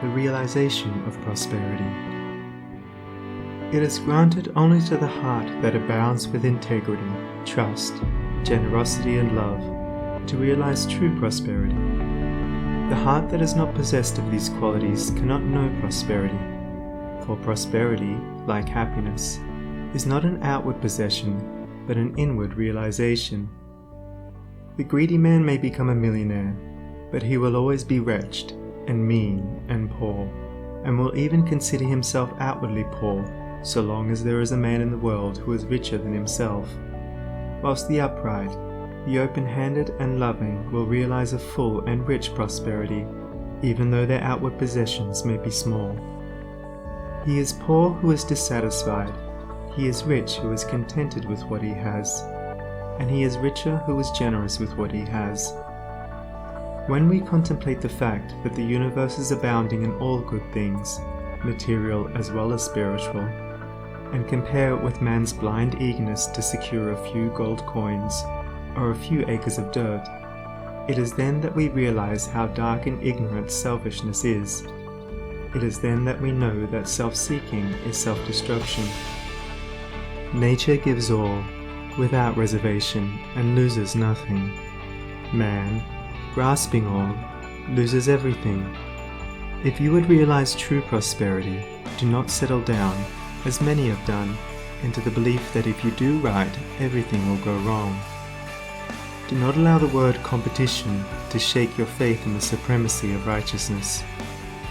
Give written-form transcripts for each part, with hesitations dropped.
the realization of prosperity. It is granted only to the heart that abounds with integrity, trust, generosity, and love to realize true prosperity. The heart that is not possessed of these qualities cannot know prosperity, for prosperity, like happiness, is not an outward possession, but an inward realization. The greedy man may become a millionaire, but he will always be wretched, and mean, and poor, and will even consider himself outwardly poor, so long as there is a man in the world who is richer than himself, whilst the upright, the open-handed and loving will realize a full and rich prosperity, even though their outward possessions may be small. He is poor who is dissatisfied, he is rich who is contented with what he has, and he is richer who is generous with what he has. When we contemplate the fact that the universe is abounding in all good things, material as well as spiritual, and compare it with man's blind eagerness to secure a few gold coins or a few acres of dirt, it is then that we realize how dark and ignorant selfishness is. It is then that we know that self-seeking is self-destruction. Nature gives all, without reservation, and loses nothing. Man, grasping all, loses everything. If you would realize true prosperity, do not settle down, as many have done, into the belief that if you do right, everything will go wrong. Do not allow the word competition to shake your faith in the supremacy of righteousness.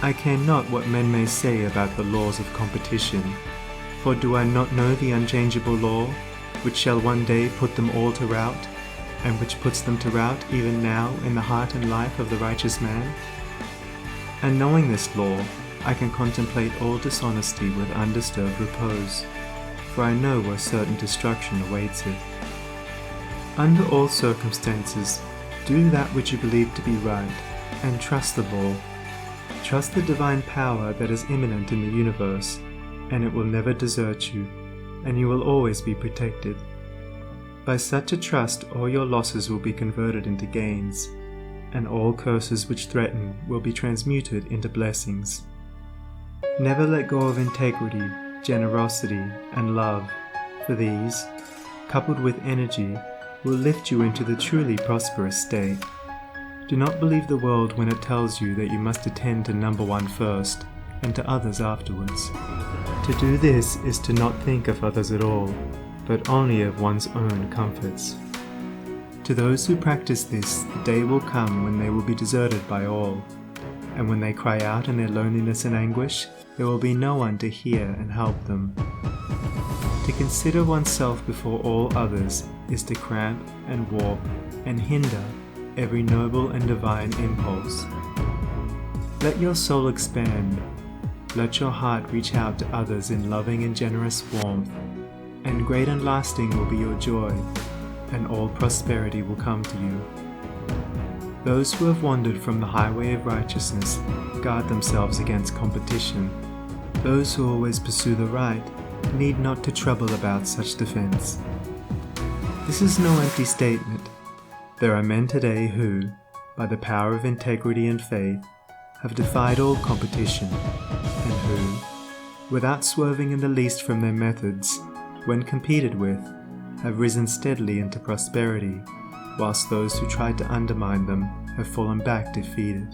I care not what men may say about the laws of competition, for do I not know the unchangeable law, which shall one day put them all to rout, and which puts them to rout even now in the heart and life of the righteous man? And knowing this law, I can contemplate all dishonesty with undisturbed repose, for I know where certain destruction awaits it. Under all circumstances, do that which you believe to be right, and trust the law. Trust the divine power that is immanent in the universe, and it will never desert you, and you will always be protected. By such a trust all your losses will be converted into gains, and all curses which threaten will be transmuted into blessings. Never let go of integrity, generosity, and love, for these, coupled with energy, will lift you into the truly prosperous state. Do not believe the world when it tells you that you must attend to number one first, and to others afterwards. To do this is to not think of others at all, but only of one's own comforts. To those who practice this, the day will come when they will be deserted by all, and when they cry out in their loneliness and anguish, there will be no one to hear and help them. To consider oneself before all others is to cramp and warp and hinder every noble and divine impulse. Let your soul expand. Let your heart reach out to others in loving and generous warmth, and great and lasting will be your joy, and all prosperity will come to you. Those who have wandered from the highway of righteousness guard themselves against competition. Those who always pursue the right need not to trouble about such defense. This is no empty statement. There are men today who, by the power of integrity and faith, have defied all competition, and who, without swerving in the least from their methods, when competed with, have risen steadily into prosperity, whilst those who tried to undermine them have fallen back defeated.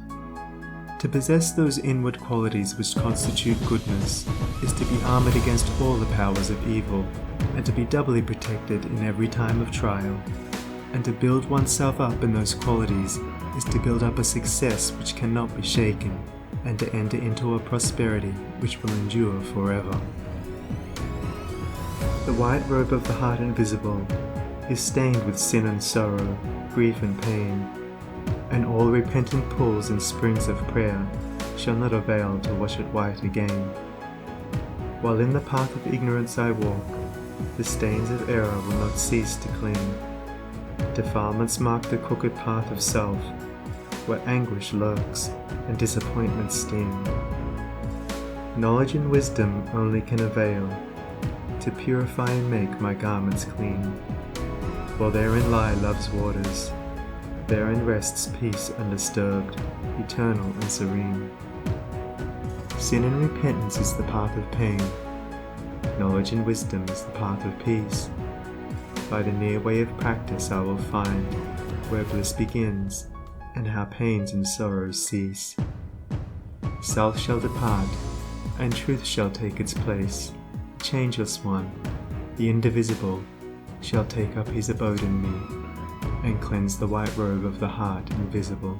To possess those inward qualities which constitute goodness is to be armoured against all the powers of evil, and to be doubly protected in every time of trial. And to build oneself up in those qualities is to build up a success which cannot be shaken, and to enter into a prosperity which will endure forever. The white robe of the heart invisible is stained with sin and sorrow, grief and pain, and all repentant pools and springs of prayer shall not avail to wash it white again. While in the path of ignorance I walk, the stains of error will not cease to cling. Defilements mark the crooked path of self, where anguish lurks and disappointments sting. Knowledge and wisdom only can avail to purify and make my garments clean. For therein lie love's waters, therein rests peace undisturbed, eternal and serene. Sin and repentance is the path of pain. Knowledge and wisdom is the path of peace. By the near way of practice I will find where bliss begins, and how pains and sorrows cease. Self shall depart, and truth shall take its place. The changeless one, the indivisible, shall take up his abode in me, and cleanse the white robe of the heart invisible.